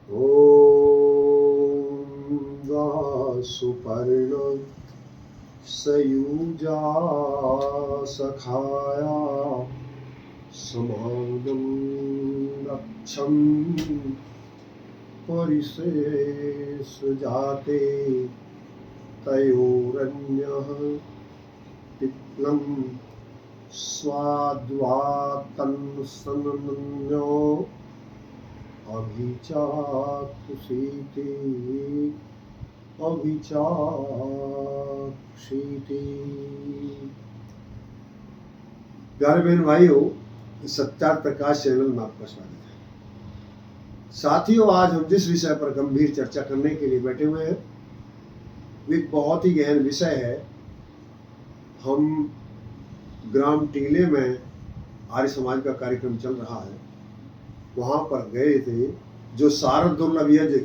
ॐ सुपर्ण सयुजा सखाया समानं रक्षं परिशेषजाते तयोरन्यः पिप्लं स्वाद्वातन्सन्न्यो अभिचाक्षीति प्यारे बहन भाइयों, सत्यार्थ प्रकाश चैनल में आपका स्वागत है। साथियों, आज हम जिस विषय पर गंभीर चर्चा करने के लिए बैठे हुए हैं वो एक बहुत ही गहन विषय है। हम ग्राम टीले में आर्य समाज का कार्यक्रम चल रहा है, वहां पर गए थे। जो सारद दुर्लभ यज्ञ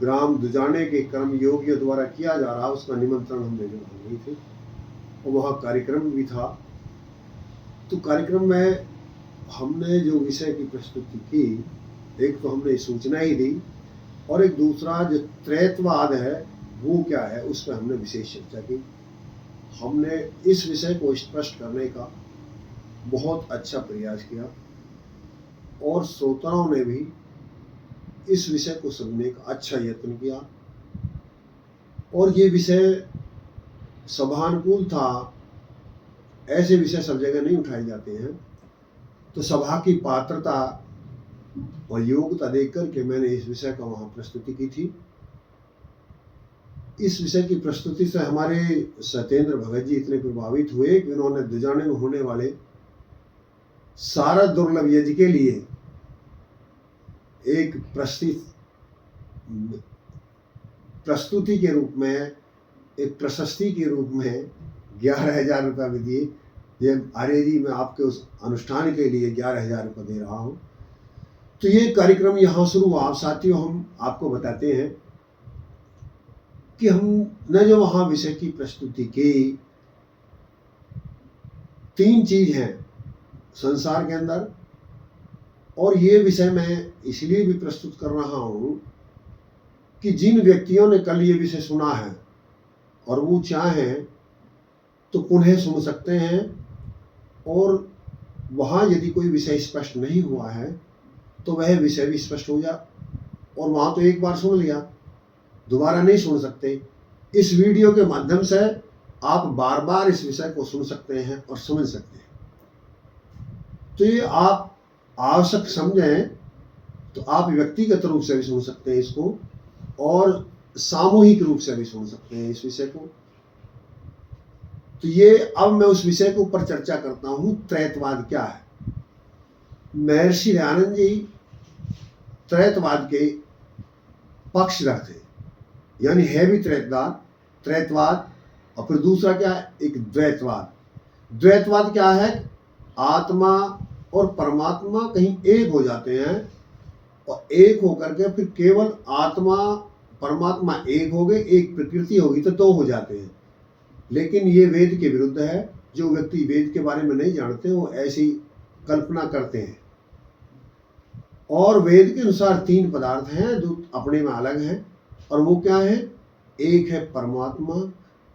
ग्राम दुजाने के कर्म योगियों द्वारा किया जा रहा, उसका निमंत्रण हमने जो गए थे और वहाँ कार्यक्रम भी था। तो कार्यक्रम में हमने जो विषय की प्रस्तुति की, एक तो हमने सूचना ही दी और एक दूसरा जो त्रैतवाद है वो क्या है उस पर हमने विशेष चर्चा की। हमने इस विषय को स्पष्ट करने का बहुत अच्छा प्रयास किया और श्रोताओं ने भी इस विषय को समझने का अच्छा यत्न किया। और ये विषय सभानुकूल था, ऐसे विषय सब जगह नहीं उठाए जाते हैं। तो सभा की पात्रता और योग्यता देख करके मैंने इस विषय का वहाँ प्रस्तुति की थी। इस विषय की प्रस्तुति से हमारे सत्येंद्र भगत जी इतने प्रभावित हुए कि उन्होंने दुजाने में होने वाले सारद दुर्लभ यज्ञ के लिए एक प्रस्तुति के रूप में, एक प्रशस्ति के रूप में 11,000 रुपये भी दिए। ये आर्य जी, मैं आपके उस अनुष्ठान के लिए 11,000 रुपये दे रहा हूँ। तो ये कार्यक्रम यहाँ शुरू हुआ। साथियों, हम आपको बताते हैं कि हमने जो वहाँ विषय की प्रस्तुति की, 3 चीज हैं संसार के अंदर। और ये विषय मैं इसलिए भी प्रस्तुत कर रहा हूँ कि जिन व्यक्तियों ने कल ये विषय सुना है और वो चाहें तो पुनः सुन सकते हैं। और वहाँ यदि कोई विषय स्पष्ट नहीं हुआ है तो वह विषय भी स्पष्ट हो जाए। और वहाँ तो एक बार सुन लिया, दोबारा नहीं सुन सकते। इस वीडियो के माध्यम से आप बार बार इस विषय को सुन सकते हैं और समझ सकते हैं। तो ये आप आवश्यक समझें तो आप व्यक्तिगत रूप से भी सुन सकते हैं इसको और सामूहिक रूप से भी सुन सकते हैं इस विषय को। तो ये अब मैं उस विषय के ऊपर चर्चा करता हूं, त्रैतवाद क्या है। महर्षि दयानंद जी त्रैतवाद के पक्षधर थे, यानी है भी त्रैतवाद। और फिर दूसरा क्या है, एक द्वैतवाद। द्वैतवाद क्या है, आत्मा और परमात्मा कहीं एक हो जाते हैं और एक होकर के फिर केवल आत्मा परमात्मा एक हो गए, एक प्रकृति होगी तो 2 हो जाते हैं। लेकिन ये वेद के विरुद्ध है। जो व्यक्ति वेद के बारे में नहीं जानते वो ऐसी कल्पना करते हैं। और वेद के अनुसार 3 पदार्थ हैं जो अपने में अलग हैं। और वो क्या है, एक है परमात्मा,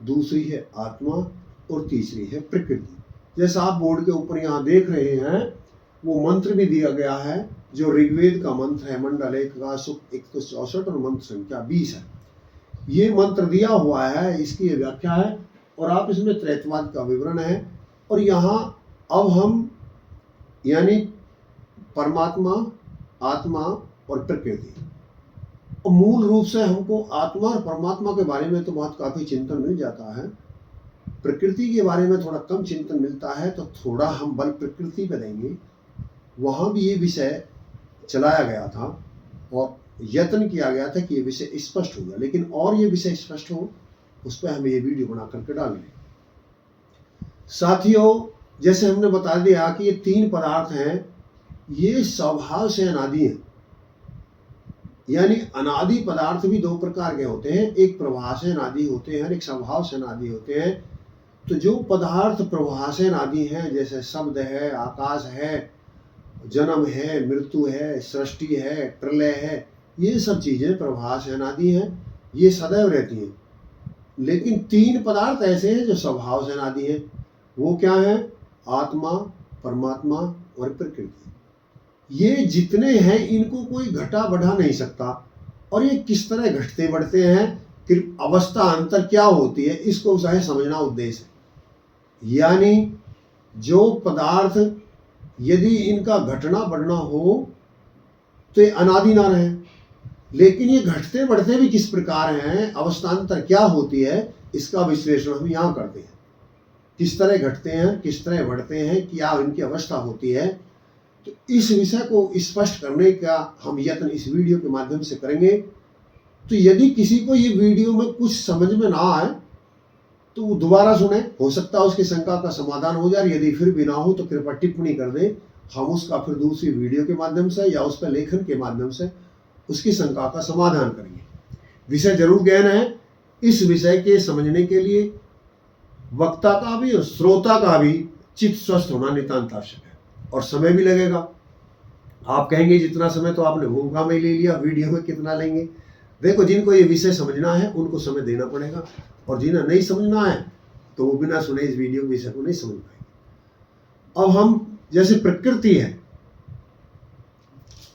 दूसरी है आत्मा और तीसरी है प्रकृति। जैसा आप बोर्ड के ऊपर यहाँ देख रहे हैं, वो मंत्र भी दिया गया है जो ऋग्वेद का मंत्र है, मंडल 1 का सूक्त 164 और मंत्र संख्या 20 है। ये मंत्र दिया हुआ है, इसकी ये व्याख्या है और आप इसमें त्रैतवाद का विवरण है। और यहाँ अब हम यानी परमात्मा, आत्मा और प्रकृति, मूल रूप से हमको आत्मा और परमात्मा के बारे में तो बहुत काफी चिंतन मिल जाता है। प्रकृति के बारे में थोड़ा कम चिंतन मिलता है, तो थोड़ा हम बल प्रकृति पे देंगे। वहाँ भी ये विषय चलाया गया था और यत्न किया गया था कि ये विषय स्पष्ट हो जाए। लेकिन और ये विषय स्पष्ट हो, उस पर हमें ये वीडियो बना करके डालेंगे। साथियों, जैसे हमने बता दिया कि ये 3 पदार्थ हैं, ये स्वभाव से अनादि हैं। यानी अनादि पदार्थ भी 2 प्रकार के होते हैं, एक प्रवाह से अनादि होते हैं, एक स्वभाव से अनादि होते हैं। तो जो पदार्थ प्रवाह से अनादि हैं, जैसे शब्द है, आकाश है जन्म है, मृत्यु है, सृष्टि है, प्रलय है, ये सब चीजें प्रभास अनादि हैं, ये सदैव रहती हैं। लेकिन 3 पदार्थ ऐसे हैं जो स्वभाव से अनादि हैं। वो क्या है? आत्मा, परमात्मा और प्रकृति। ये जितने हैं इनको कोई घटा बढ़ा नहीं सकता। और ये किस तरह घटते बढ़ते हैं, अवस्था अंतर क्या होती है, इसको चाहे समझना उद्देश्य है। यानी जो पदार्थ यदि इनका घटना बढ़ना हो तो ये अनादि ना रहे, लेकिन ये घटते बढ़ते भी किस प्रकार हैं, अवस्थांतर क्या होती है, इसका विश्लेषण हम यहाँ करते हैं। किस तरह घटते हैं, किस तरह बढ़ते हैं, क्या इनकी अवस्था होती है, तो इस विषय को स्पष्ट करने का हम यत्न इस वीडियो के माध्यम से करेंगे। तो यदि किसी को ये वीडियो में कुछ समझ में ना आए तो वो दोबारा सुने, हो सकता है उसकी शंका का समाधान हो जाए। यदि फिर भी ना हो तो कृपया टिप्पणी कर दें, हम उसका फिर दूसरी वीडियो के माध्यम से या उस पर लेखन के माध्यम से उसकी शंका का समाधान करेंगे। विषय जरूर गहन है। इस विषय के समझने के लिए वक्ता का भी और श्रोता का भी चित्त स्वस्थ होना नितांत आवश्यक है, और समय भी लगेगा। आप कहेंगे जितना समय तो आपने भूमिका में ले लिया, वीडियो में कितना लेंगे? देखो, जिनको ये विषय समझना है उनको समय देना पड़ेगा, और जिन्हें नहीं समझना है तो वो बिना सुने इस वीडियो विषय को नहीं समझ पाएंगे। अब हम जैसे प्रकृति है,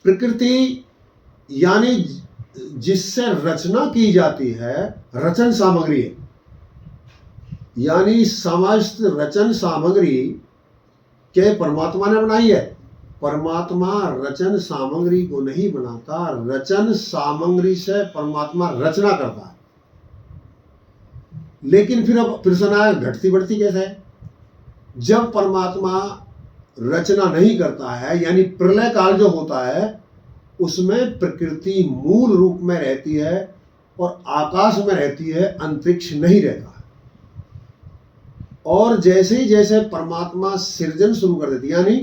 प्रकृति यानी जिससे रचना की जाती है, रचन सामग्री है। यानी समस्त रचन सामग्री के परमात्मा ने बनाई है। परमात्मा रचन सामग्री को नहीं बनाता, रचन सामग्री से परमात्मा रचना करता है। लेकिन फिर अब प्रश्न आया, घटती बढ़ती कैसे है? जब परमात्मा रचना नहीं करता है, यानी प्रलय काल जो होता है, उसमें प्रकृति मूल रूप में रहती है और आकाश में रहती है, अंतरिक्ष नहीं रहता है। और जैसे ही जैसे परमात्मा सृजन शुरू कर देती, यानी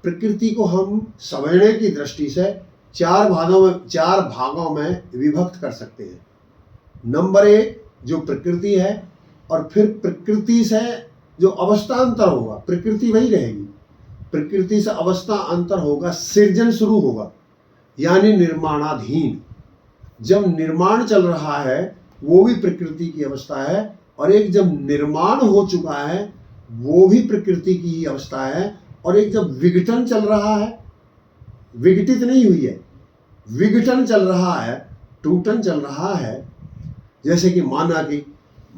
प्रकृति को हम समझने की दृष्टि से 4 भागों में विभक्त कर सकते हैं। नंबर 1 जो प्रकृति है, और फिर प्रकृति से जो अवस्था अंतर होगा, प्रकृति वही रहेगी, प्रकृति से अवस्था अंतर होगा, सृजन शुरू होगा, यानी निर्माणाधीन। जब निर्माण चल रहा है वो भी प्रकृति की अवस्था है, और एक जब निर्माण हो चुका है वो भी प्रकृति की ही अवस्था है, और एक जब विघटन चल रहा है, विघटित नहीं हुई है, विघटन चल रहा है, टूटन चल रहा है। जैसे कि माना कि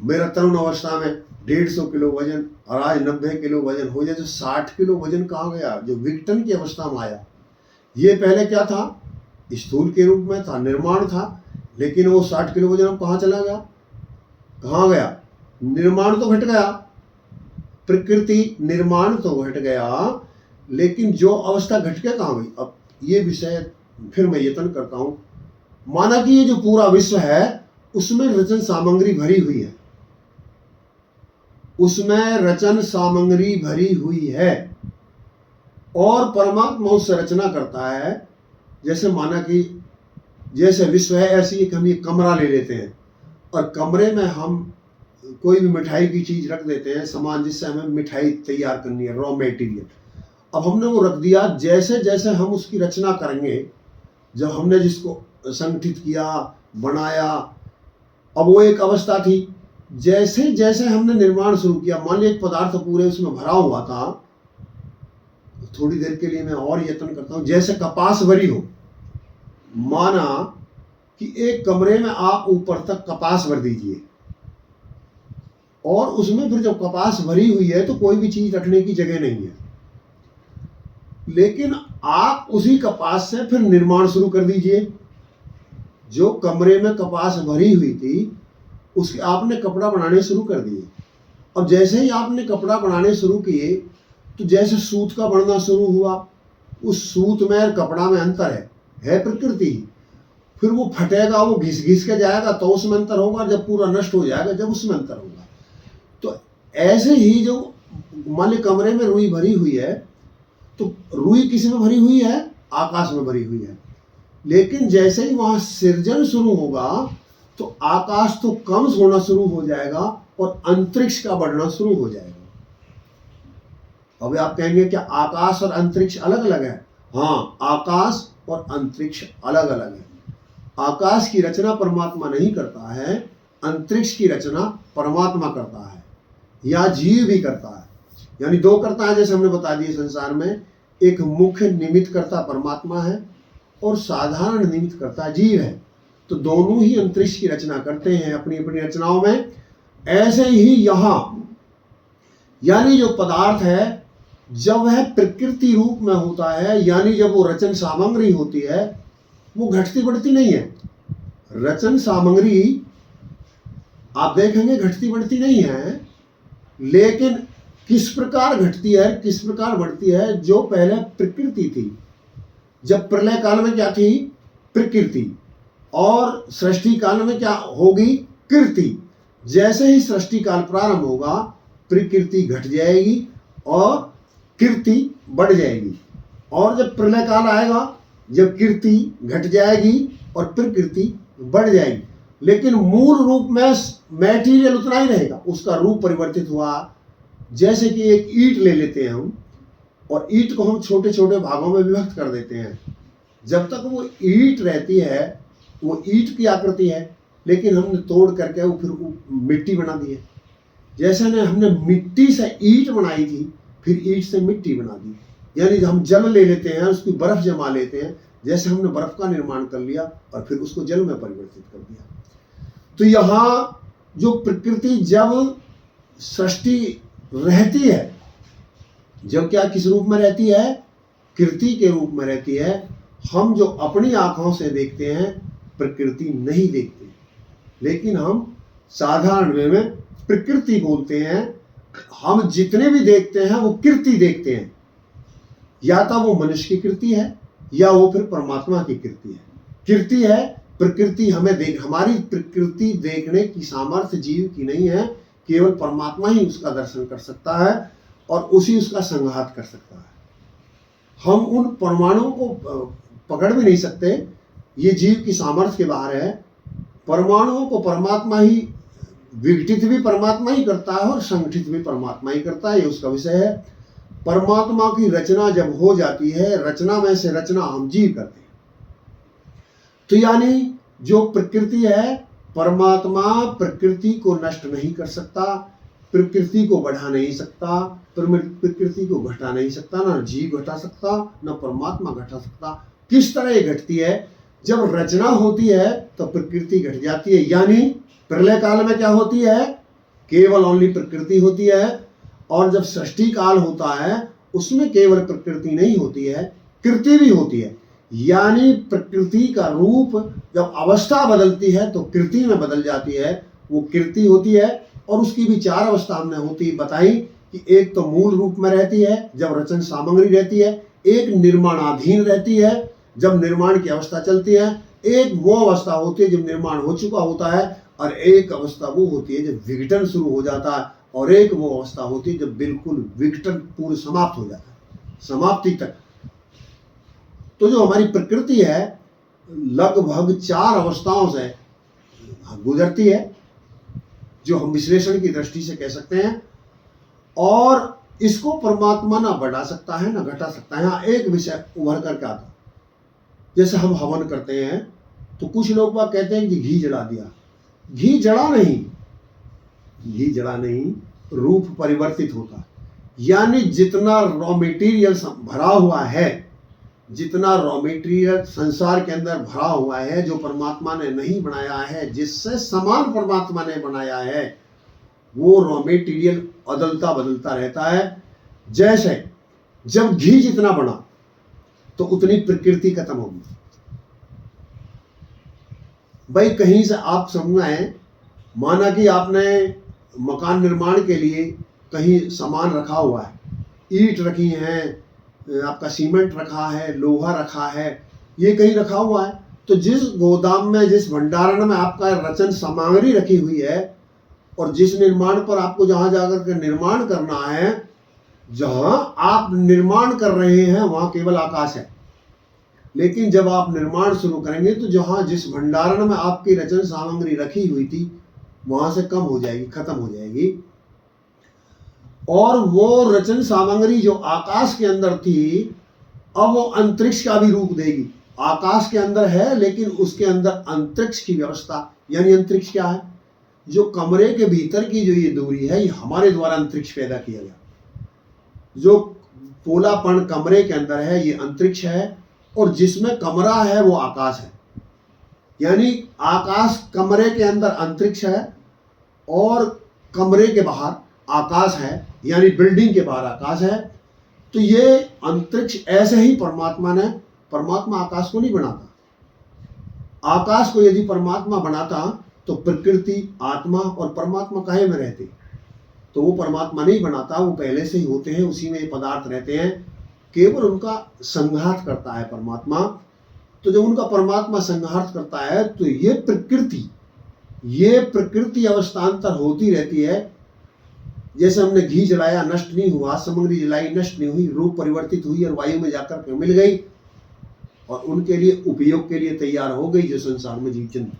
मेरा तरुण अवस्था में 150 किलो वजन और आज 90 किलो वजन हो जाए, तो 60 किलो वजन कहाँ गया? जो विघटन की अवस्था में आया। ये पहले क्या था? स्थूल के रूप में था, निर्माण था, लेकिन वो 60 किलो वजन अब कहाँ चला गया? कहाँ गया? निर्माण तो घट गया, प्रकृति निर्माण तो घट गया, लेकिन जो अवस्था घट के कहाँ गई? अब ये विषय फिर मैं यत्न करता हूँ। माना कि ये जो पूरा विश्व है उसमें रचन सामग्री भरी हुई है, उसमें रचन सामग्री भरी हुई है, और परमात्मा उससे रचना करता है। जैसे माना कि जैसे विश्व है, ऐसी एक हम ये कमरा ले लेते हैं, और कमरे में हम कोई भी मिठाई की चीज रख देते हैं, सामान जिससे हमें मिठाई तैयार करनी है, रॉ मटेरियल। अब हमने वो रख दिया, जैसे जैसे हम उसकी रचना करेंगे, जब हमने जिसको संगठित किया, बनाया, अब वो एक अवस्था थी। जैसे जैसे हमने निर्माण शुरू किया, मान लीजिए एक पदार्थ पूरे उसमें भरा हुआ था, थोड़ी देर के लिए मैं और यत्न करता हूं। जैसे कपास भरी हो, माना कि एक कमरे में आप ऊपर तक कपास भर दीजिए, और उसमें फिर जब कपास भरी हुई है तो कोई भी चीज रखने की जगह नहीं है, लेकिन आप उसी कपास से फिर निर्माण शुरू कर दीजिए। जो कमरे में कपास भरी हुई थी उसके आपने कपड़ा बनाने शुरू कर दिए। अब जैसे ही आपने कपड़ा बनाने शुरू किए तो जैसे सूत का बनना शुरू हुआ, उस सूत में और कपड़ा में अंतर है प्रकृति। फिर वो फटेगा, वो घिस घिस के जाएगा तो उसमें अंतर होगा, जब पूरा नष्ट हो जाएगा जब उसमें अंतर होगा। तो ऐसे ही जो मान ली कमरे में रुई भरी हुई है, तो रुई किस में भरी हुई है? आकाश में भरी हुई है। लेकिन जैसे ही वहां सृजन शुरू होगा तो आकाश तो कम होना शुरू हो जाएगा और अंतरिक्ष का बढ़ना शुरू हो जाएगा। अब आप कहेंगे क्या आकाश और अंतरिक्ष अलग अलग है? हाँ, आकाश और अंतरिक्ष अलग अलग है। आकाश की रचना परमात्मा नहीं करता है, अंतरिक्ष की रचना परमात्मा करता है, या जीव भी करता है। यानी दो करता है, जैसे हमने बता दिए संसार में एक मुख्य निमित्त करता परमात्मा है और साधारण निमित्त करता जीव है। तो दोनों ही अंतरिक्ष की रचना करते हैं अपनी अपनी रचनाओं में। ऐसे ही यहाँ यानी जो पदार्थ है जब वह प्रकृति रूप में होता है, यानी जब वो रचन सामग्री होती है, वो घटती बढ़ती नहीं है। रचन सामग्री आप देखेंगे घटती बढ़ती नहीं है, लेकिन किस प्रकार घटती है, किस प्रकार बढ़ती है, जो पहले प्रकृति थी। जब प्रलय काल में क्या थी? प्रकृति। और सृष्टि काल में क्या होगी? कृति। जैसे ही सृष्टि काल प्रारंभ होगा, प्रकृति घट जाएगी और कीर्ति बढ़ जाएगी। और जब प्रलय काल आएगा, जब कीर्ति घट जाएगी और प्रकृति बढ़ जाएगी, लेकिन मूल रूप में मैटीरियल उतना ही रहेगा, उसका रूप परिवर्तित हुआ। जैसे कि एक ईंट ले लेते हैं हम, और ईंट को हम छोटे छोटे भागों में विभक्त कर देते हैं। जब तक वो ईंट रहती है, वो ईंट की आकृति है, लेकिन हमने तोड़ करके वो फिर मिट्टी बना दी है। जैसे हमने मिट्टी से ईंट बनाई थी, फिर ईंट से मिट्टी बना दी। यानी हम जल ले लेते हैं, उसकी बर्फ जमा लेते हैं, जैसे हमने बर्फ का निर्माण कर लिया और फिर उसको जल में परिवर्तित कर दिया। तो यहाँ जो प्रकृति जब सृष्टि रहती है, जब क्या किस रूप में रहती है? कृति के रूप में रहती है। हम जो अपनी आंखों से देखते हैं प्रकृति नहीं देखते, लेकिन हम साधारण वे में प्रकृति बोलते हैं। हम जितने भी देखते हैं वो कृति देखते हैं, या तो वो मनुष्य की कृति है या वो फिर परमात्मा की कृति है। कृति है प्रकृति, हमारी प्रकृति देखने की सामर्थ्य जीव की नहीं है, केवल परमात्मा ही उसका दर्शन कर सकता है और उसी उसका संघात कर सकता है। हम उन परमाणुओं को पकड़ भी नहीं सकते, ये जीव की सामर्थ्य के बाहर है। परमाणुओं को परमात्मा ही विघटित भी परमात्मा ही करता है और संगठित भी परमात्मा ही करता है, ये उसका विषय है। परमात्मा की रचना जब हो जाती है, रचना में से रचना हम जीव करते हैं। तो यानी जो प्रकृति है, परमात्मा प्रकृति को नष्ट नहीं कर सकता, प्रकृति को बढ़ा नहीं सकता, प्रकृति को घटा नहीं सकता, ना जीव घटा सकता, ना परमात्मा घटा सकता। किस तरह ये घटती है? जब रचना होती है तो प्रकृति घट जाती है। यानी प्रलय काल में क्या होती है? केवल ओनली प्रकृति होती है। और जब सृष्टि काल होता है उसमें केवल प्रकृति नहीं होती है, कृति भी होती है। यानी प्रकृति का रूप जब अवस्था बदलती है तो कृति में बदल जाती है, वो कृति होती है। और उसकी भी चार अवस्था हमने बताई कि एक तो मूल रूप में रहती है जब रचन सामग्री रहती है, एक निर्माणाधीन रहती है जब निर्माण की अवस्था चलती है, एक वो अवस्था होती है जब निर्माण हो चुका होता है, और एक अवस्था वो होती है जब विघटन शुरू हो जाता है, और एक वो अवस्था होती है जब बिल्कुल विघटन पूर्ण समाप्त हो जाता है, समाप्ति तक। तो जो हमारी प्रकृति है लगभग चार अवस्थाओं से गुजरती है, जो हम विश्लेषण की दृष्टि से कह सकते हैं। और इसको परमात्मा ना बढ़ा सकता है ना घटा सकता है। यहाँ एक विषय उभर करके आता, जैसे हम हवन करते हैं तो कुछ लोग बात कहते हैं कि घी जला दिया। घी जड़ा नहीं, घी जड़ा नहीं, रूप परिवर्तित होता है। यानी जितना रॉ मटेरियल भरा हुआ है, जितना रॉ मटेरियल संसार के अंदर भरा हुआ है जो परमात्मा ने नहीं बनाया है, जिससे समान परमात्मा ने बनाया है, वो रॉ मटेरियल अदलता बदलता रहता है। जैसे जब घी जितना बना तो उतनी प्रकृति खत्म होगी। भाई कहीं से आप समझाएं, माना कि आपने मकान निर्माण के लिए कहीं सामान रखा हुआ है, ईंट रखी हैं, आपका सीमेंट रखा है, लोहा रखा है, ये कहीं रखा हुआ है। तो जिस गोदाम में, जिस भंडारण में आपका रचन सामग्री रखी हुई है और जिस निर्माण पर आपको जहां जाकर के निर्माण करना है, जहां आप निर्माण कर रहे हैं वहां केवल आकाश है। लेकिन जब आप निर्माण शुरू करेंगे तो जहां जिस भंडारण में आपकी रचन सामग्री रखी हुई थी वहां से कम हो जाएगी, खत्म हो जाएगी। और वो रचन सामग्री जो आकाश के अंदर थी अब वो अंतरिक्ष का भी रूप देगी। आकाश के अंदर है लेकिन उसके अंदर अंतरिक्ष की व्यवस्था, यानी अंतरिक्ष क्या है? जो कमरे के भीतर की जो ये दूरी है, ये हमारे द्वारा अंतरिक्ष पैदा किया गया। जो पोलापन कमरे के अंदर है, ये अंतरिक्ष है, और जिसमें कमरा है वो आकाश है। यानी आकाश कमरे के अंदर अंतरिक्ष है और कमरे के बाहर आकाश है, यानी बिल्डिंग के बाहर आकाश है। तो ये अंतरिक्ष ऐसे ही परमात्मा आकाश को नहीं बनाता। आकाश को यदि परमात्मा बनाता तो प्रकृति, आत्मा और परमात्मा काहे में रहते? तो वो परमात्मा नहीं बनाता, वो पहले से ही होते हैं, उसी में पदार्थ रहते हैं, केवल उनका संघात करता है परमात्मा। तो जब उनका परमात्मा संघात करता है तो ये प्रकृति अवस्थान्तर होती रहती है। जैसे हमने घी जलाया, नष्ट नहीं हुआ, सामग्री जलाई, नष्ट नहीं हुई, रूप परिवर्तित हुई और वायु में जाकर के मिल गई और उनके लिए उपयोग के लिए तैयार हो गई, जो संसार में जीव जंतु।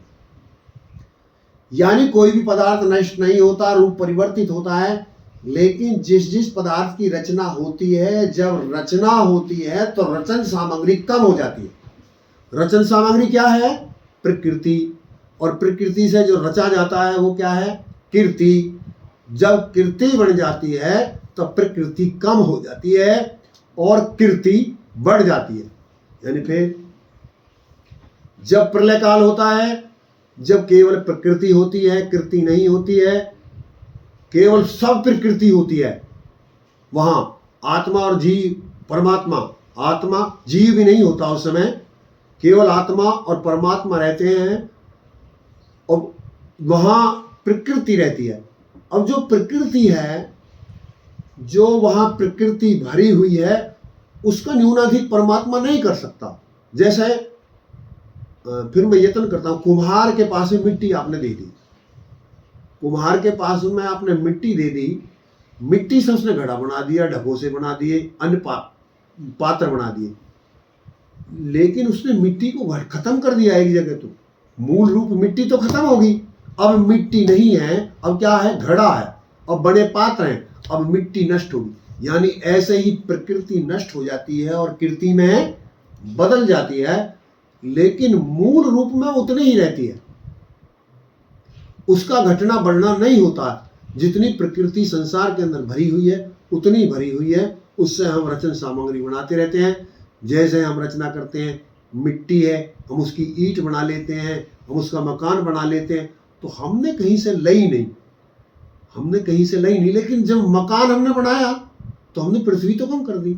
यानी कोई भी पदार्थ नष्ट नहीं होता, रूप परिवर्तित होता है, लेकिन जिस पदार्थ की रचना होती है, जब रचना होती है तो रचन सामग्री कम हो जाती है। रचन सामग्री क्या है? प्रकृति, और प्रकृति से जो रचा जाता है वो क्या है? कीर्ति। जब कीर्ति बन जाती है तो प्रकृति कम हो जाती है और कीर्ति बढ़ जाती है। यानी फिर जब प्रलय काल होता है, जब केवल प्रकृति होती है, कीर्ति नहीं होती है, केवल सब प्रकृति होती है, वहां आत्मा और जीव, परमात्मा, आत्मा जीव भी नहीं होता उस समय, केवल आत्मा और परमात्मा रहते हैं और वहां प्रकृति रहती है। अब जो प्रकृति है, जो वहां प्रकृति भरी हुई है, उसका न्यूनाधिक परमात्मा नहीं कर सकता। जैसे फिर मैं यत्न करता हूं, कुम्हार के पास में मिट्टी आपने दे दी, कुम्हार के पास में आपने मिट्टी दे दी, मिट्टी से उसने घड़ा बना दिया, ढकोसे बना दिए, अन्य पात्र बना दिए, लेकिन उसने मिट्टी को खत्म कर दिया एक जगह। तो मूल रूप मिट्टी तो खत्म होगी, अब मिट्टी नहीं है, अब क्या है? घड़ा है, अब बड़े पात्र हैं, अब मिट्टी नष्ट होगी। यानी ऐसे ही प्रकृति नष्ट हो जाती है और कीर्ति में बदल जाती है, लेकिन मूल रूप में उतनी ही रहती है, उसका घटना बढ़ना नहीं होता। जितनी प्रकृति संसार के अंदर भरी हुई है उतनी भरी हुई है, उससे हम रचन सामग्री बनाते रहते हैं। जैसे हम रचना करते हैं, मिट्टी है, हम उसकी ईंट बना लेते हैं, हम उसका मकान बना लेते हैं, तो हमने कहीं से लई नहीं, लेकिन जब मकान हमने बनाया तो हमने पृथ्वी तो कम कर दी।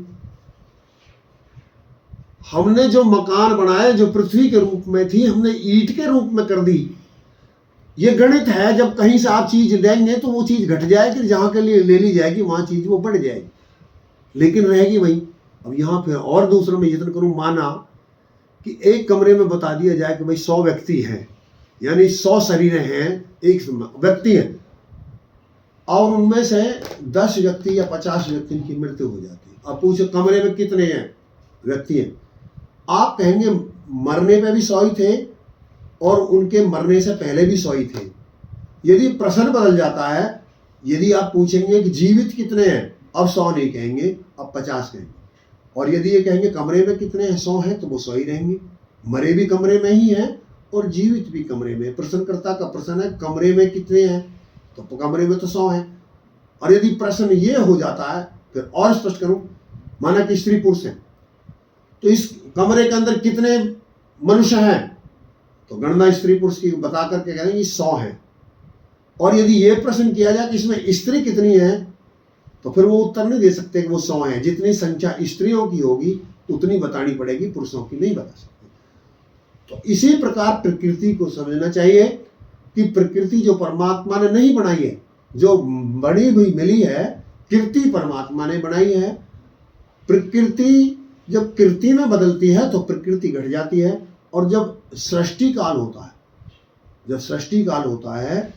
हमने जो मकान बनाए, जो पृथ्वी के रूप में थी, हमने ईंट के रूप में कर दी। ये गणित है, जब कहीं से आप चीज लेंगे तो वो चीज घट जाएगी, जहां के लिए ले ली जाएगी वहां चीज वो बढ़ जाएगी, लेकिन रहेगी वही। अब यहाँ फिर और दूसरों में यत्न करूं, माना कि एक कमरे में बता दिया जाए कि भाई 100 व्यक्ति हैं, यानी 100 शरीरें हैं, एक व्यक्ति है, और उनमें से 10 व्यक्ति या 50 व्यक्ति की मृत्यु हो जाती है। अब पूछो कमरे में कितने हैं व्यक्ति हैं? आप कहेंगे मरने पे भी 100 ही थे और उनके मरने से पहले भी 100 ही थे। यदि प्रश्न बदल जाता है, यदि आप पूछेंगे कि जीवित कितने हैं, अब 100 नहीं कहेंगे, अब 50 कहेंगे। और यदि ये कहेंगे कमरे में कितने हैं, 100 हैं, तो वो 100 ही रहेंगे। मरे भी कमरे में ही हैं और जीवित भी कमरे में। प्रश्नकर्ता का प्रश्न है कमरे में कितने हैं, तो कमरे में तो 100 हैं। और यदि प्रश्न ये हो जाता है, फिर और स्पष्ट करूं, माना कि स्त्री पुरुष हैं, तो इस कमरे के अंदर कितने मनुष्य हैं, तो गणना स्त्री पुरुष की बता करके कहेंगे 100 हैं। और यदि ये प्रश्न किया जाए कि इसमें स्त्री कितनी है, तो फिर वो उत्तर नहीं दे सकते कि वो 100 हैं। जितनी संख्या स्त्रियों की होगी उतनी बतानी पड़ेगी, पुरुषों की नहीं बता सकते। तो इसी प्रकार प्रकृति को समझना चाहिए कि प्रकृति जो परमात्मा ने नहीं बनाई है, जो बड़ी हुई मिली है, कीर्ति परमात्मा ने बनाई है। प्रकृति जब कीर्ति में बदलती है तो प्रकृति घट जाती है। और जब सृष्टि काल होता है,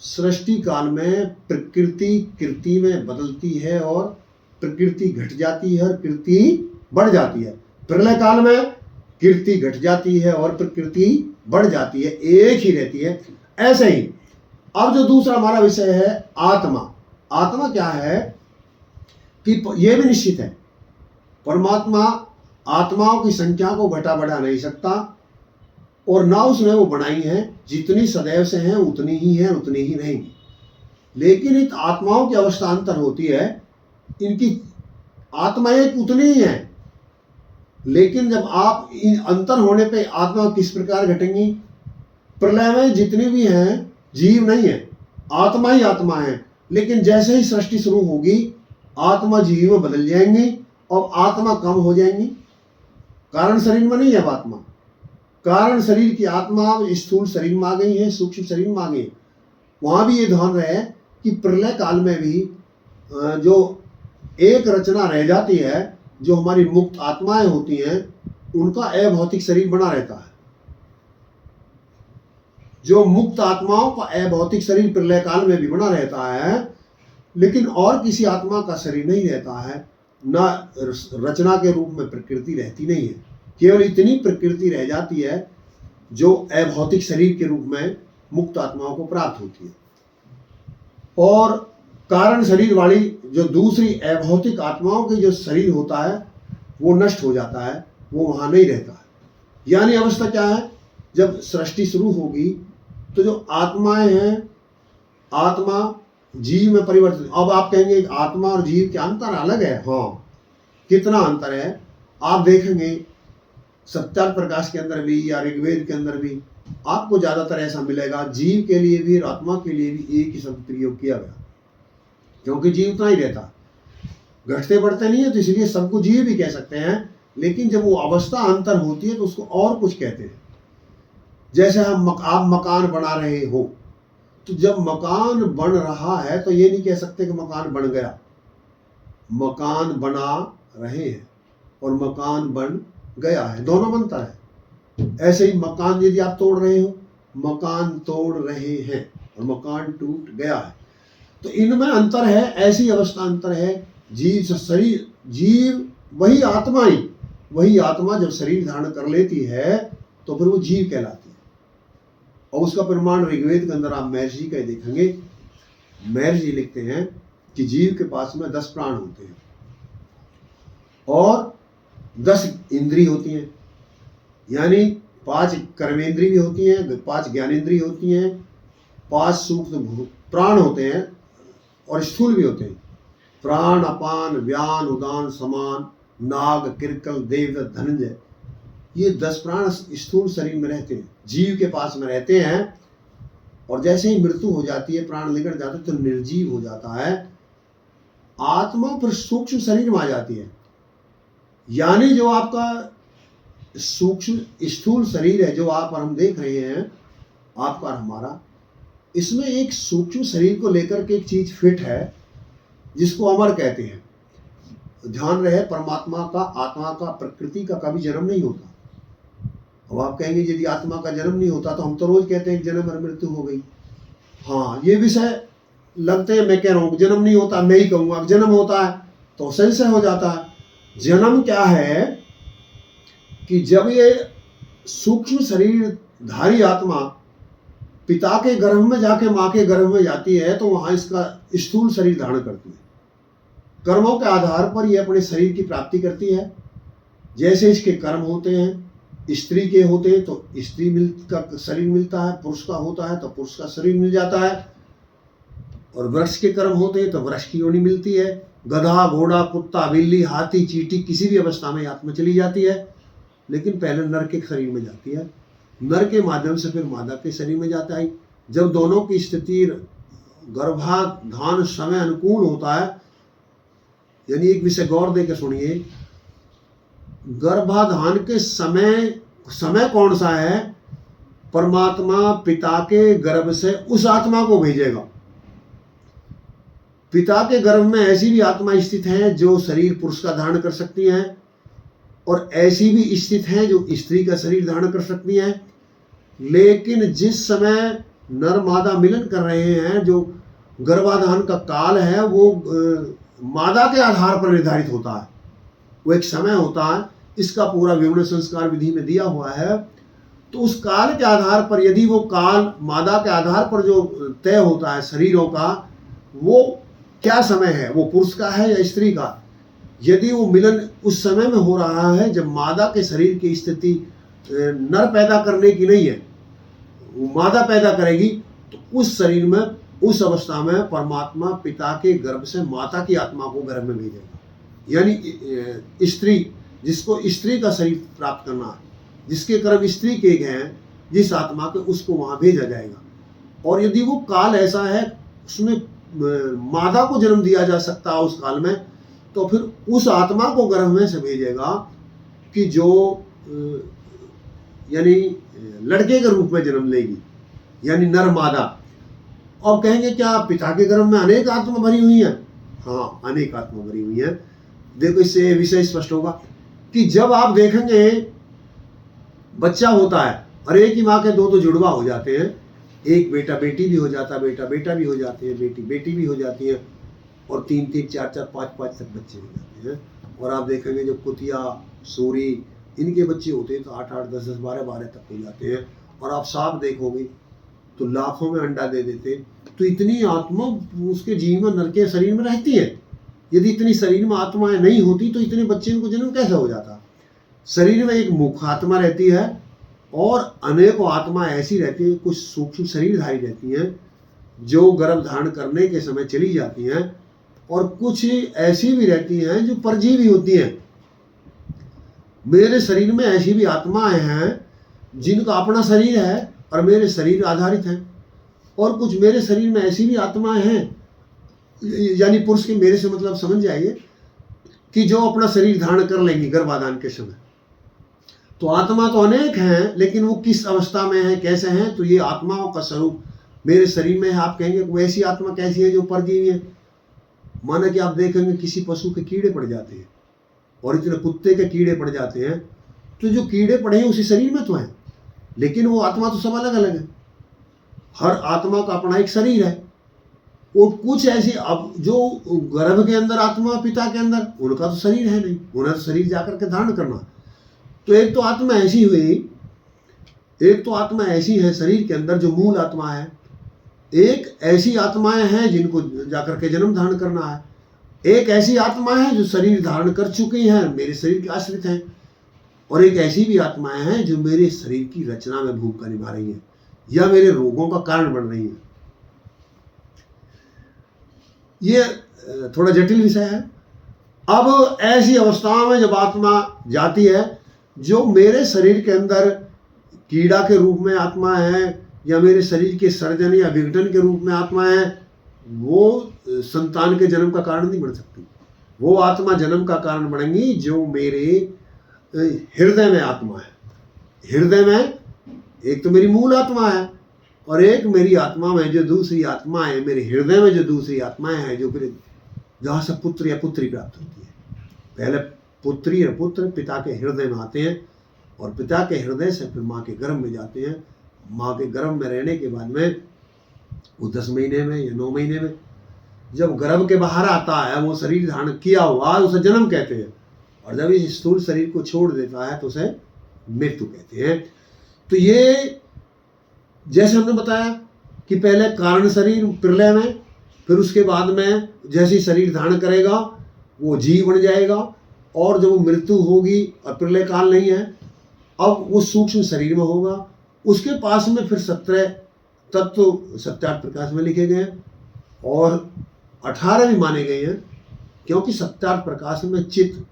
सृष्टि काल में प्रकृति कीर्ति में बदलती है और प्रकृति घट जाती है और कीर्ति बढ़ जाती है। प्रलय काल में कीर्ति घट जाती है और प्रकृति बढ़ जाती है, एक ही रहती है। ऐसे ही अब जो दूसरा हमारा विषय है आत्मा। आत्मा क्या है कि यह भी निश्चित है, परमात्मा आत्माओं की संख्या को घटा बढ़ा नहीं सकता, और ना उसने वो बनाई है, जितनी सदैव से हैं उतनी ही है, उतनी ही रहेंगी। लेकिन इन आत्माओं की अवस्था अंतर होती है, इनकी आत्माएं उतनी ही हैं, लेकिन जब आप इन अंतर होने पे आत्मा किस प्रकार घटेंगी? प्रलय में जितनी भी हैं जीव नहीं है, आत्मा ही आत्मा है। लेकिन जैसे ही सृष्टि शुरू होगी आत्मा जीव में बदल जाएंगी और आत्मा कम हो जाएंगी। कारण शरीर में नहीं है आत्मा, कारण शरीर की आत्मा स्थूल शरीर में आ गई है, सूक्ष्म शरीर में आ गई है। वहां भी ये ध्यान रहे कि प्रलय काल में भी जो एक रचना रह जाती है, जो हमारी मुक्त आत्माएं होती हैं, उनका अभौतिक शरीर बना रहता है। जो मुक्त आत्माओं का अभौतिक शरीर प्रलय काल में भी बना रहता है, लेकिन और किसी आत्मा का शरीर नहीं रहता है, ना रचना के रूप में प्रकृति रहती नहीं है। केवल इतनी प्रकृति रह जाती है जो अभौतिक शरीर के रूप में मुक्त आत्माओं को प्राप्त होती है। और कारण शरीर वाली जो दूसरी अभौतिक आत्माओं की जो शरीर होता है वो नष्ट हो जाता है, वो वहां नहीं रहता है। यानी अवस्था क्या है? जब सृष्टि शुरू होगी तो जो आत्माएं हैं, आत्मा जीव में परिवर्तित। अब आप कहेंगे आत्मा और जीव के अंतर अलग है। हाँ, कितना अंतर है आप देखेंगे। सत्यार्थ प्रकाश के अंदर भी या ऋग्वेद के अंदर भी आपको ज्यादातर ऐसा मिलेगा, जीव के लिए भी और आत्मा के लिए भी एक ही शब्द प्रयोग किया गया, क्योंकि जीव उतना ही रहता, घटते बढ़ते नहीं है, तो इसलिए सबको जीव भी कह सकते हैं। लेकिन जब वो अवस्था अंतर होती है तो उसको और कुछ कहते हैं। जैसे आप मकान बना रहे हो, तो जब मकान बन रहा है तो ये नहीं कह सकते कि मकान बन गया। मकान बना रहे हैं और मकान बन गया है, दोनों बनता है। ऐसे ही मकान यदि आप तोड़ रहे हो, मकान तोड़ रहे हैं और मकान टूट गया है, तो इनमें अंतर है। ऐसी अवस्था अंतर है। जीव से शरीर, जीव वही आत्मा ही, वही आत्मा जब शरीर धारण कर लेती है तो फिर वो जीव कहलाती है। और उसका प्रमाण ऋग्वेद के अंदर आप महर्षि का देखेंगे। महर्षि लिखते हैं कि जीव के पास में 10 प्राण होते हैं और 10 इंद्री होती हैं, यानी 5 कर्मेंद्री भी होती हैं, 5 ज्ञानेंद्री होती हैं, 5 सूक्ष्म प्राण होते हैं और स्थूल भी होते हैं। प्राण, अपान, व्यान, उदान, समान, नाग, किरकल, देवदत्त, धनंजय, ये 10 प्राण स्थूल शरीर में रहते हैं, जीव के पास में रहते हैं। और जैसे ही मृत्यु हो जाती है, प्राण निकल जाते हैं, तो निर्जीव हो जाता है। आत्मा फिर सूक्ष्म शरीर में आ जाती है। यानी जो आपका सूक्ष्म स्थूल शरीर है, जो आप और हम देख रहे हैं, आपका और हमारा, इसमें एक सूक्ष्म शरीर को लेकर के एक चीज फिट है जिसको अमर कहते हैं। ध्यान रहे, परमात्मा का, आत्मा का, प्रकृति का कभी जन्म नहीं होता। अब आप कहेंगे यदि आत्मा का जन्म नहीं होता तो हम तो रोज कहते हैं जन्म और मृत्यु हो गई। हाँ, ये विषय लगते हैं, मैं कह रहा हूँ जन्म नहीं होता, मैं ही कहूँगा जन्म होता है तो संशय हो जाता है। जन्म क्या है कि जब ये सूक्ष्म शरीर धारी आत्मा पिता के गर्भ में जाके माँ के गर्भ में जाती है, तो वहां इसका स्थूल शरीर धारण करती है। कर्मों के आधार पर ये अपने शरीर की प्राप्ति करती है। जैसे इसके कर्म होते हैं, स्त्री के होते हैं तो स्त्री का शरीर मिलता है, पुरुष का होता है तो पुरुष का शरीर मिल जाता है। और वृक्ष के कर्म होते हैं तो वृक्ष की योनि मिलती है। गधा, घोड़ा, कुत्ता, बिल्ली, हाथी, चींटी, किसी भी अवस्था में आत्मा चली जाती है, लेकिन पहले नर के शरीर में जाती है, नर के माध्यम से फिर मादा के शरीर में जाता है। जब दोनों की स्थिति गर्भाधान समय अनुकूल होता है, यानी एक विषय गौर देकर सुनिए, गर्भाधान के समय कौन सा है? परमात्मा पिता के गर्भ से उस आत्मा को भेजेगा। पिता के गर्भ में ऐसी भी आत्मा स्थित है जो शरीर पुरुष का धारण कर सकती है, और ऐसी भी स्थित है जो स्त्री का शरीर धारण कर सकती है। लेकिन जिस समय नर मादा मिलन कर रहे हैं, जो गर्भाधान का काल है, वो मादा के आधार पर निर्धारित होता है। वो एक समय होता है, इसका पूरा विवरण संस्कार विधि में दिया हुआ है। तो उस काल के आधार पर, यदि वो काल मादा के आधार पर जो तय होता है शरीरों का, वो क्या समय है, वो पुरुष का है या स्त्री का, यदि वो मिलन उस समय में हो रहा है जब मादा के शरीर की स्थिति नर पैदा करने की नहीं है, वो मादा पैदा करेगी, तो उस शरीर में, उस अवस्था में परमात्मा पिता के गर्भ से माता की आत्मा को गर्भ में भेजेगा। यानी स्त्री, जिसको स्त्री का शरीर प्राप्त करना है, जिसके कर्म स्त्री के गए हैं, जिस आत्मा के, उसको वहां भेजा जाएगा। और यदि वो काल ऐसा है उसमें मादा को जन्म दिया जा सकता है उस काल में, तो फिर उस आत्मा को गर्भ में से भेजेगा कि जो यानी लड़के के रूप में जन्म लेगी, यानी नर मादा। और कहेंगे क्या पिता के गर्भ में अनेक आत्मा भरी हुई है? हाँ, अनेक आत्मा भरी हुई है। देखो, इससे विषय स्पष्ट होगा कि जब आप देखेंगे बच्चा होता है और एक ही माँ के दो जुड़वा हो जाते हैं, एक बेटा बेटी भी हो जाता है, बेटा बेटा भी हो जाते हैं, बेटी बेटी भी हो जाती है, और 3-3, 4-4, 5-5 तक बच्चे हो जाते हैं। और आप देखेंगे जो कुतिया, सूरी, इनके बच्चे होते हैं तो 8-8, 10-10, 12-12 तक हो जाते हैं। और आप सांप देखोगे तो लाखों में अंडा दे देते। तो इतनी आत्मा उसके जीव में, नर के शरीर में रहती है। यदि इतनी शरीर में आत्माएं नहीं होती तो इतने बच्चे को जन्म कैसे हो जाता? शरीर में एक मुख्य आत्मा रहती है और अनेकों आत्मा ऐसी रहती है, कुछ सूक्ष्म शरीरधारी रहती हैं जो गर्भ धारण करने के समय चली जाती हैं, और कुछ ऐसी भी रहती हैं जो परजीवी होती हैं। मेरे शरीर में ऐसी भी आत्माएं हैं जिनका अपना शरीर है और मेरे शरीर आधारित है, और कुछ मेरे शरीर में ऐसी भी आत्माएं हैं, यानी पुरुष के, मेरे से मतलब समझ जाइए कि जो अपना शरीर धारण कर लेंगी गर्भाधान के समय। तो आत्मा तो अनेक हैं, लेकिन वो किस अवस्था में है, कैसे हैं? तो ये आत्माओं का स्वरूप मेरे शरीर में है। आप कहेंगे वैसी आत्मा कैसी है जो परजीवी है? माना कि आप देखेंगे किसी पशु के कीड़े पड़ जाते हैं और इतने कुत्ते के कीड़े पड़ जाते हैं, तो जो कीड़े पड़े हैं उसी शरीर में तो हैं, लेकिन वो आत्मा तो सब अलग अलग है। हर आत्मा का अपना एक शरीर है। और कुछ ऐसी, अब जो गर्भ के अंदर आत्मा, पिता के अंदर, उनका तो शरीर है नहीं, उन्हें तो शरीर जाकर के धारण करना। तो एक तो आत्मा ऐसी हुई, एक तो आत्मा ऐसी है शरीर के अंदर जो मूल आत्मा है, एक ऐसी आत्माएं हैं जिनको जाकर के जन्म धारण करना है, एक ऐसी आत्मा है जो शरीर धारण कर चुकी हैं, मेरे शरीर के आश्रित हैं, और एक ऐसी भी आत्माएं हैं जो मेरे शरीर की रचना में भूमिका निभा रही हैं या मेरे रोगों का कारण बन रही हैं। ये थोड़ा जटिल विषय है। अब ऐसी अवस्थाओं में जब आत्मा जाती है, जो मेरे शरीर के अंदर कीड़ा के रूप में आत्मा है या मेरे शरीर के सर्जन या विघटन के रूप में आत्मा है, वो संतान के जन्म का कारण नहीं बन सकती। वो आत्मा जन्म का कारण बनेंगी जो मेरे हृदय में आत्मा है। हृदय में एक तो मेरी मूल आत्मा है और एक मेरी आत्मा में जो दूसरी आत्मा है, मेरे हृदय में जो दूसरी आत्माएं हैं, जो फिर जहाँ से पुत्र या पुत्री प्राप्त होती है। पहले पुत्री या पुत्र पिता के हृदय में आते हैं और पिता के हृदय से फिर माँ के गर्भ में जाते हैं। माँ के गर्भ में रहने के बाद में वो 10 महीने में या 9 महीने में जब गर्भ के बाहर आता है, वो शरीर धारण किया हुआ, उसे जन्म कहते हैं। और जब इस स्थूल शरीर को छोड़ देता है तो उसे मृत्यु कहते हैं। तो ये जैसे हमने बताया कि पहले कारण शरीर प्रलय में, फिर उसके बाद में जैसे शरीर धारण करेगा वो जीव बन जाएगा, और जब वो मृत्यु होगी और प्रलय काल नहीं है, अब वो सूक्ष्म शरीर में होगा। उसके पास में फिर 17 तत्व 7 प्रकाश में लिखे गए हैं और 18 भी माने गए हैं, क्योंकि 7 प्रकाश में चित्त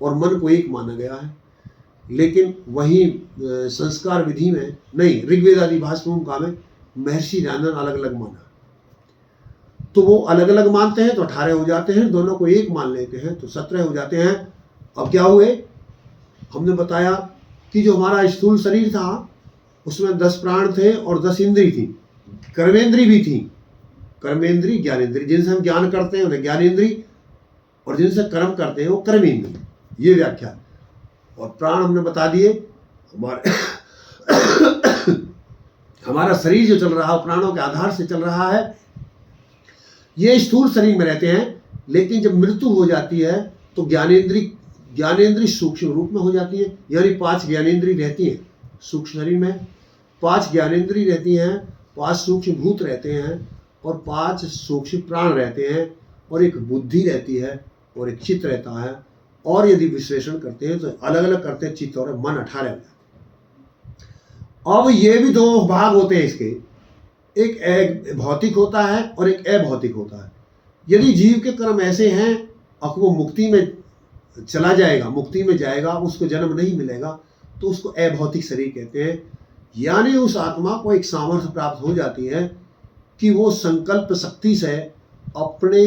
और मन को एक माना गया है। लेकिन वही संस्कार विधि में नहीं, ऋग्वेद आदि भाष्य भूमिका में महर्षि रानन अलग अलग माना। तो वो अलग अलग मानते हैं तो 18 हो जाते हैं, दोनों को एक मान लेते हैं तो 17 हो जाते हैं। अब क्या हुए, हमने बताया कि जो हमारा स्थूल शरीर था उसमें 10 प्राण थे और 10 इंद्री थी, कर्मेंद्री भी थी। कर्मेंद्री, ज्ञानेंद्री, जिनसे हम ज्ञान करते हैं उन्हें ज्ञानेंद्री, और जिनसे कर्म करते हैं वो कर्मेंद्री। ये व्याख्या। और प्राण हमने बता दिए, हमारे हमारा शरीर जो चल रहा है प्राणों के आधार से चल रहा है। ये स्थूल शरीर में रहते हैं, लेकिन जब मृत्यु हो जाती है तो ज्ञानेंद्री सूक्ष्म रूप में हो जाती है। यानी 5 ज्ञानेंद्री रहती हैं सूक्ष्म शरीर में, 5 ज्ञानेंद्री रहती हैं, 5 सूक्ष्म भूत रहते हैं और 5 सूक्ष्म प्राण रहते हैं, और एक बुद्धि रहती है और एक चित्त रहता है, और यदि विश्लेषण करते हैं तो अलग अलग करते हैं चित्त और मन 18 हो जाते हैं। अब ये भी दो भाग होते हैं इसके, एक भौतिक होता है और एक अभौतिक होता है। यदि जीव के कर्म ऐसे हैं और वो मुक्ति में चला जाएगा, मुक्ति में जाएगा, उसको जन्म नहीं मिलेगा, तो उसको अभौतिक शरीर कहते हैं। यानी उस आत्मा को एक सामर्थ्य प्राप्त हो जाती है कि वो संकल्प शक्ति से अपने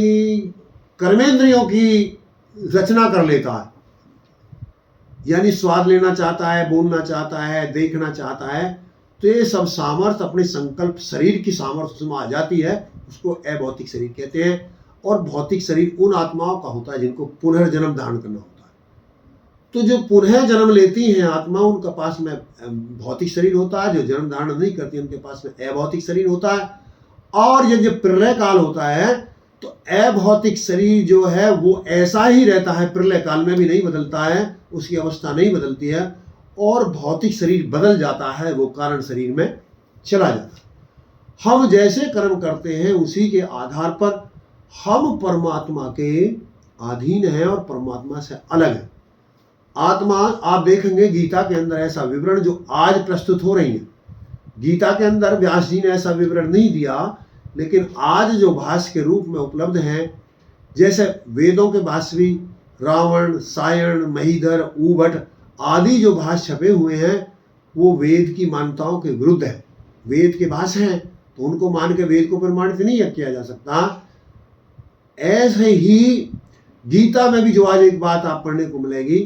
कर्मेंद्रियों की रचना कर लेता है। यानी स्वाद लेना चाहता है, बोलना चाहता है, देखना चाहता है, तो ये सब सामर्थ्य अपने संकल्प शरीर की सामर्थ्य उसमें आ जाती है, उसको अभौतिक शरीर कहते हैं। और भौतिक शरीर उन आत्माओं का होता है जिनको पुनर्जन्म धारण करना होता है। तो जो पुनः जन्म लेती हैं आत्मा, उनका पास में भौतिक शरीर होता है, जो जन्म धारण नहीं करती उनके पास में अभौतिक शरीर होता है। और ये जो प्रलय काल होता है तो अभौतिक शरीर जो है वो ऐसा ही रहता है, प्रलय काल में भी नहीं बदलता है, उसकी अवस्था नहीं बदलती है, और भौतिक शरीर बदल जाता है, वो कारण शरीर में चला जाता है। हम जैसे कर्म करते हैं उसी के आधार पर हम परमात्मा के अधीन हैं और परमात्मा से अलग है। आत्मा, आप देखेंगे गीता के अंदर ऐसा विवरण जो आज प्रस्तुत हो रही है, गीता के अंदर व्यास जी ने ऐसा विवरण नहीं दिया, लेकिन आज जो भाष्य के रूप में उपलब्ध हैं, जैसे वेदों के भाष्य भी रावण, सायण, महीधर, ऊभट आदि जो भाष्य छपे हुए हैं, वो वेद की मान्यताओं के विरुद्ध है। वेद के भाष्य हैं तो उनको मान के वेद को प्रमाणित नहीं किया जा सकता। ऐसे ही गीता में भी जो आज एक बात आप पढ़ने को मिलेगी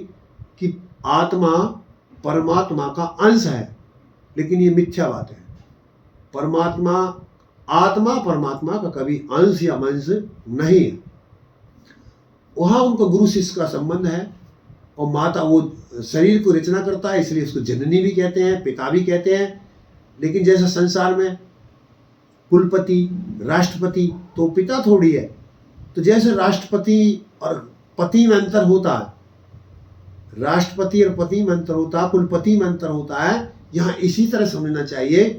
कि आत्मा परमात्मा का अंश है, लेकिन ये मिथ्या बात है। आत्मा परमात्मा का कभी अंश या अंश नहीं है। वहां उनको गुरु शिष्य का संबंध है, और माता वो शरीर को रचना करता है, इसलिए उसको जननी भी कहते हैं, पिता भी कहते हैं। लेकिन जैसे संसार में कुलपति, राष्ट्रपति तो पिता थोड़ी है, तो जैसे राष्ट्रपति और पति में अंतर होता है, राष्ट्रपति और पति में अंतर होता है, कुलपति में अंतर होता है, यहाँ इसी तरह समझना चाहिए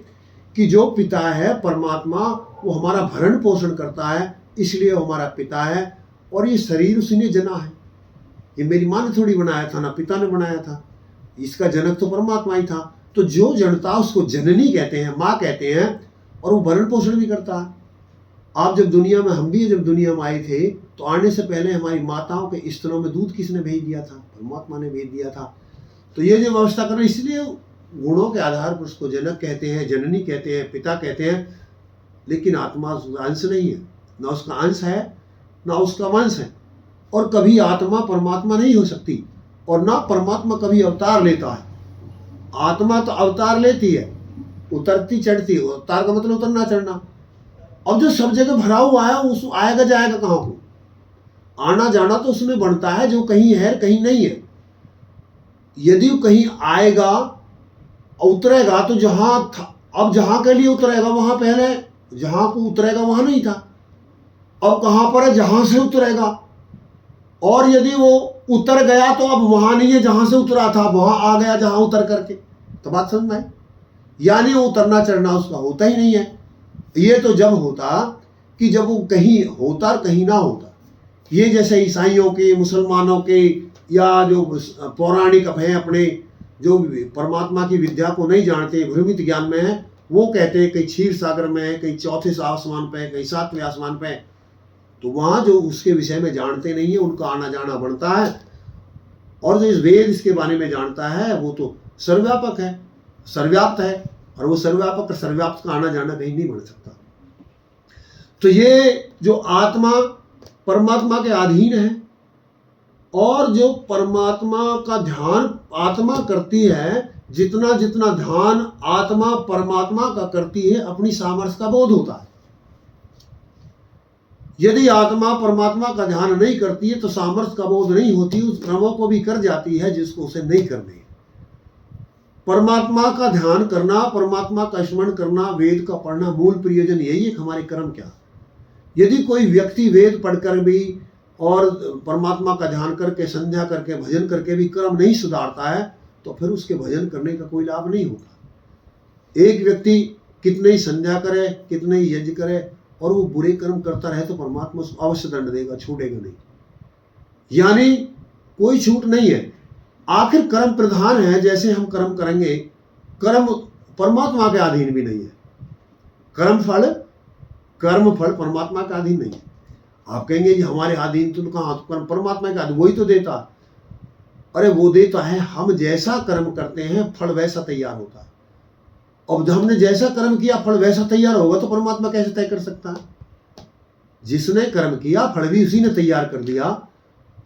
कि जो पिता है परमात्मा, वो हमारा भरण पोषण करता है, इसलिए वो हमारा पिता है। और ये शरीर उसी ने जना है, ये मेरी माँ ने थोड़ी बनाया था, ना पिता ने बनाया था, इसका जनक तो परमात्मा ही था। तो जो जनता उसको जननी कहते हैं, माँ कहते हैं, और वो भरण पोषण भी करता है। आप जब दुनिया में, हम भी जब दुनिया में आए थे, तो आने से पहले हमारी माताओं के स्तनों में दूध किसने भेज दिया था? परमात्मा ने भेज दिया था। तो ये जो व्यवस्था करना, इसलिए गुणों के आधार पर उसको जनक कहते हैं, जननी कहते हैं, पिता कहते हैं। लेकिन आत्मा उसका अंश नहीं है, ना उसका अंश है ना उसका वंश है। और कभी आत्मा परमात्मा नहीं हो सकती, और ना परमात्मा कभी अवतार लेता है। आत्मा तो अवतार लेती है, उतरती चढ़ती है। अवतार का मतलब उतरना चढ़ना। अब जो सब जगह भरा हुआ है, उस आएगा जाएगा कहाँ को? आना जाना तो उसमें बनता है, जो कहीं है कहीं नहीं है। यदि कहीं आएगा उतरेगा तो जहां था, अब जहां के लिए उतरेगा वहां पहले जहां को उतरेगा वहां नहीं था, अब कहां पर है? जहां से उतरेगा। और यदि वो उतर गया तो अब वहां नहीं है जहां से उतरा था, वहां आ गया जहां उतर करके। तो बात समझ में? यानी वो उतरना चढ़ना उसका होता ही नहीं है। ये तो जब होता कि जब वो कहीं होता और कहीं ना होता। ये जैसे ईसाइयों के, मुसलमानों के, या जो पौराणिक हैं अपने, जो परमात्मा की विद्या को नहीं जानते, भ्रमित ज्ञान में है, वो कहते हैं कहीं क्षीर सागर में है, कहीं चौथे आसमान पे, कहीं सातवें आसमान पे। तो वहाँ जो उसके विषय में जानते नहीं है, उनका आना जाना बढ़ता है। और जो इस वेद इसके बारे में जानता है, वो तो सर्वव्यापक है, सर्वव्याप्त है, और वो सर्वव्यापक और सर्वव्याप्त का आना जाना कहीं नहीं बढ़ सकता। तो ये जो आत्मा परमात्मा के अधीन है, और जो परमात्मा का ध्यान आत्मा करती है, जितना जितना ध्यान आत्मा परमात्मा का करती है, अपनी सामर्थ्य का बोध होता है। यदि आत्मा परमात्मा का ध्यान नहीं करती है तो सामर्थ्य का बोध नहीं होती, उस कर्मों को भी कर जाती है जिसको उसे नहीं करने। परमात्मा का ध्यान करना, परमात्मा का स्मरण करना, वेद का पढ़ना, मूल प्रयोजन यही है कि हमारे कर्म क्या। यदि कोई व्यक्ति वेद पढ़कर भी और परमात्मा का ध्यान करके, संध्या करके, भजन करके भी कर्म नहीं सुधारता है, तो फिर उसके भजन करने का कोई लाभ नहीं होगा। एक व्यक्ति कितने ही संध्या करे, कितने ही यज्ञ करे, और वो बुरे कर्म करता रहे, तो परमात्मा उसको अवश्य दंड देगा, छोड़ेगा नहीं। यानी कोई छूट नहीं है। आखिर कर्म प्रधान है, जैसे हम कर्म करेंगे, कर्म परमात्मा के अधीन भी नहीं है। कर्म फल परमात्मा के अधीन नहीं है। आप कहेंगे जी हमारे अधीन तो कहाँ, तो कर्म परमात्मा के अधीन, वही तो देता। अरे वो देता है, हम जैसा कर्म करते हैं फल वैसा तैयार होता है। अब हमने जैसा कर्म किया फल वैसा तैयार होगा, तो परमात्मा कैसे तय कर सकता है? जिसने कर्म किया फल भी उसी ने तैयार कर दिया।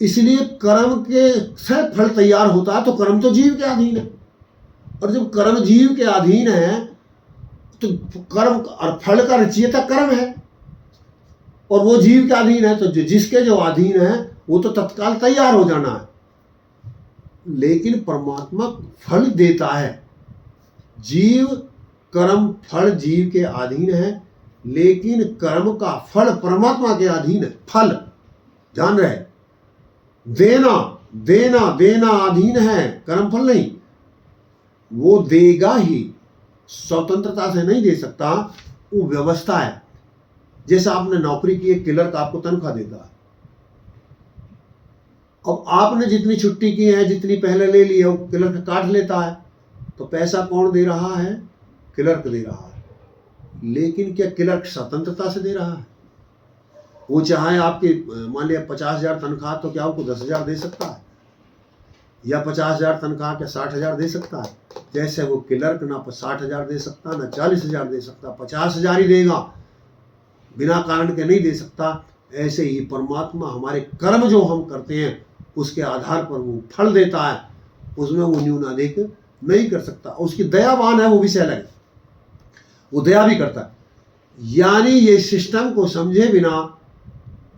इसलिए कर्म के से फल तैयार होता है, तो कर्म तो जीव के अधीन है। और जब कर्म जीव के अधीन है तो कर्म और फल का रचयिता कर्म है, और वो जीव के अधीन है, तो जिसके जो अधीन है वो तो तत्काल तैयार हो जाना है। लेकिन परमात्मा फल देता है। जीव कर्म फल जीव के अधीन है, लेकिन कर्म का फल परमात्मा के अधीन है। फल जान रहे, देना देना देना अधीन है, कर्म फल नहीं। वो देगा ही, स्वतंत्रता से नहीं दे सकता, वो व्यवस्था है। जैसे आपने नौकरी की, एक क्लर्क आपको तनख्वाह देता है। अब आपने जितनी छुट्टी की है, जितनी पहले ले ली है, वो क्लर्क काट लेता है। तो पैसा कौन दे रहा है? क्लर्क दे रहा है। लेकिन क्या क्लर्क स्वतंत्रता से दे रहा है? वो चाहे आपके मान लिया 50,000 तनख्वाह, तो क्या आपको 10,000 दे सकता है? या 50,000 तनख्वाह क्या 60,000 दे सकता है? जैसे वो क्लर्क ना 60,000 दे सकता, ना 40,000 दे सकता, 50,000 ही देगा, बिना कारण के नहीं दे सकता। ऐसे ही परमात्मा हमारे कर्म जो हम करते हैं उसके आधार पर वो फल देता है, उसमें वो न्यूनाधिक नहीं कर सकता। उसकी दयावान है, वो विषय अलग है, वो दया भी करता है। यानी ये सिस्टम को समझे बिना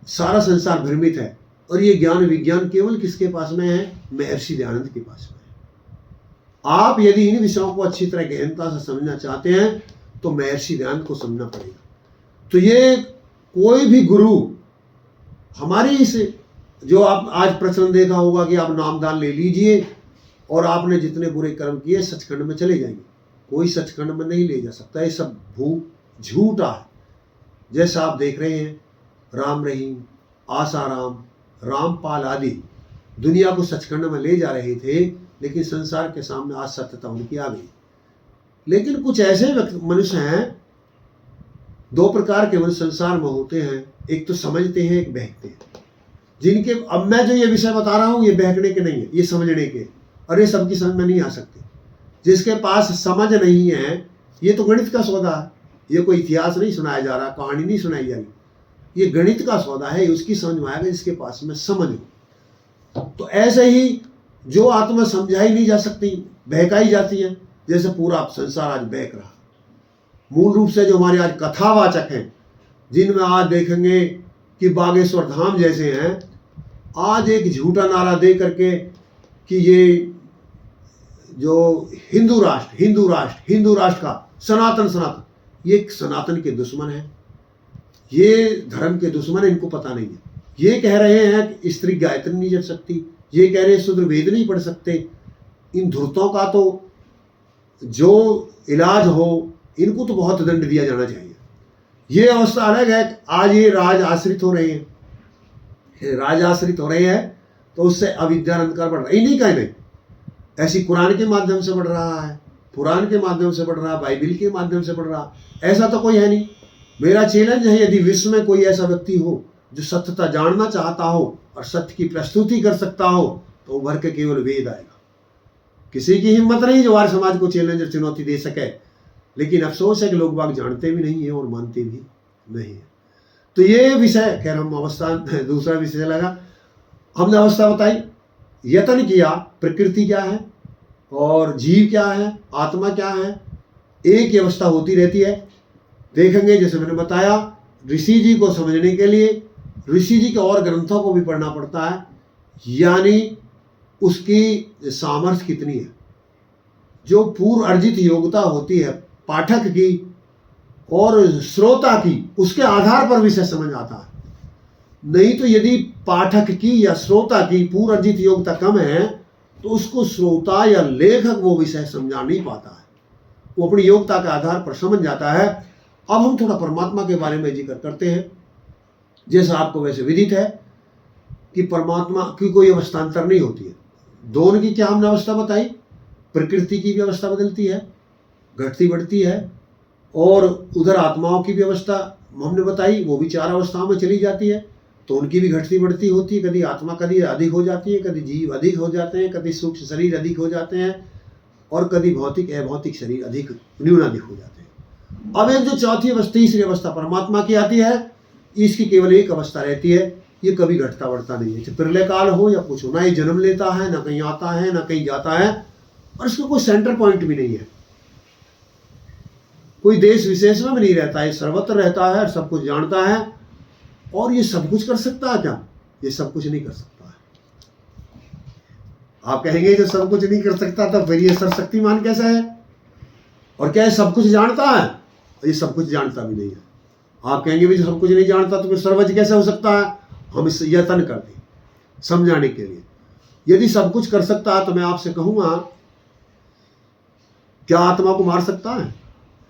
सारा संसार भ्रमित है। और ये ज्ञान विज्ञान केवल किसके पास में है? महर्षि दयानंद के पास में है। आप यदि इन विषयों को अच्छी तरह गहनता से समझना चाहते हैं तो महर्षि दयानंद को समझना पड़ेगा। तो ये कोई भी गुरु हमारे इस, जो आप आज प्रचलन देखा होगा कि आप नामदान ले लीजिए और आपने जितने बुरे कर्म किए सचखंड में चले जाएंगे, कोई सचखंड में नहीं ले जा सकता। ये सब झूठा है। जैसा आप देख रहे हैं, राम रहीम, आसाराम, रामपाल आदि दुनिया को सचखंड में ले जा रहे थे, लेकिन संसार के सामने आज सत्यता उनकी आ गई। लेकिन कुछ ऐसे मनुष्य हैं, दो प्रकार के मनुष्य संसार में होते हैं, एक तो समझते हैं, एक बहकते हैं। जिनके, अब मैं जो ये विषय बता रहा हूं ये बहकने के नहीं है, ये समझने के, और ये सबकी समझ में नहीं आ सकते। जिसके पास समझ नहीं है, ये तो गणित का सौदा है, ये कोई इतिहास नहीं सुनाया जा रहा, कहानी नहीं सुनाई जा रही, ये गणित का सौदा है, उसकी समझ में आएगा जिसके पास में समझ हो। तो ऐसे ही जो आत्मा समझाई नहीं जा सकती, बहकाई जाती है, जैसे पूरा संसार आज बहक रहा। मूल रूप से जो हमारे आज कथावाचक हैं, जिनमें आज देखेंगे कि बागेश्वर धाम जैसे हैं, आज एक झूठा नारा दे करके कि ये जो हिंदू राष्ट्र का सनातन, ये सनातन के दुश्मन है, ये धर्म के दुश्मन है, इनको पता नहीं है। ये कह रहे हैं कि स्त्री गायत्री नहीं जप सकती, ये कह रहे हैं शूद्र वेद नहीं पढ़ सकते। इन धूर्तों का तो जो इलाज हो, इनको तो बहुत दंड दिया जाना चाहिए। ये अवस्था अलग है। आज ये राज आश्रित हो रहे हैं, तो उससे अविद्या अंधकार बढ़ रहा है। इन्हीं का ही नहीं, ऐसी कुरान के माध्यम से बढ़ रहा है, पुराण के माध्यम से बढ़ रहा है, बाइबिल के माध्यम से बढ़ रहा, ऐसा तो कोई है नहीं। मेरा चैलेंज है, यदि विश्व में कोई ऐसा व्यक्ति हो जो सत्यता जानना चाहता हो और सत्य की प्रस्तुति कर सकता हो, तो उभर के केवल वेद आएगा। किसी की हिम्मत नहीं जो आर्य समाज को चैलेंज और चुनौती दे सके। लेकिन अफसोस है कि लोग बाग जानते भी नहीं है और मानते भी नहीं है। तो ये विषय, खैर हम अवस्था, दूसरा विषय लगा, हमने अवस्था बताई, यत्न किया, प्रकृति क्या है और जीव क्या है, आत्मा क्या है, एक ही अवस्था होती रहती है। देखेंगे, जैसे मैंने बताया, ऋषि जी को समझने के लिए ऋषि जी के और ग्रंथों को भी पढ़ना पड़ता है, यानी उसकी सामर्थ्य कितनी है। जो पूर्व अर्जित योग्यता होती है पाठक की और श्रोता की, उसके आधार पर विषय समझ आता है। नहीं तो यदि पाठक की या श्रोता की पूर्व अर्जित योग्यता कम है, तो उसको श्रोता या लेखक वो विषय समझा नहीं पाता है, वो अपनी योग्यता के आधार पर समझ जाता है। अब हम थोड़ा परमात्मा के बारे में जिक्र करते हैं। जैसा आपको वैसे विदित है, कि परमात्मा की कोई अवस्थांतर नहीं होती है। दोनों की क्या हमने अवस्था बताई? प्रकृति की भी अवस्था बदलती है, घटती बढ़ती है, और उधर आत्माओं की भी अवस्था हमने बताई, वो भी 4 अवस्थाओं में चली जाती है, तो उनकी भी घटती बढ़ती होती है। कभी आत्मा कभी अधिक हो जाती है, कभी जीव अधिक हो जाते हैं, कभी सूक्ष्म शरीर अधिक हो जाते हैं, और कभी भौतिक अभौतिक शरीर अधिक न्यूनाधिक हो जाते हैं। अब एक जो चौथी अवस्था, तीसरी अवस्था परमात्मा की आती है, इसकी केवल एक अवस्था रहती है, ये कभी घटता बढ़ता नहीं है, चाहे प्रलय काल हो या कुछ हो, ना ये जन्म लेता है, ना कहीं आता है, ना कहीं जाता है, और इसका कोई सेंटर पॉइंट भी नहीं है, कोई देश विशेष में भी नहीं रहता है, सर्वत्र रहता है, सब कुछ जानता है। और ये सब कुछ कर सकता है क्या? ये सब कुछ नहीं कर सकता है। आप कहेंगे जो सब कुछ नहीं कर सकता तो फिर ये सर्वशक्तिमान कैसा है? और क्या ये सब कुछ जानता है? ये सब कुछ जानता भी नहीं है। आप कहेंगे भी जो सब कुछ नहीं जानता तो फिर सर्वज्ञ कैसे हो सकता है? हम इस यत्न करते हैं समझाने के लिए। यदि सब कुछ कर सकता है तो मैं आपसे कहूंगा, क्या आत्मा को मार सकता है?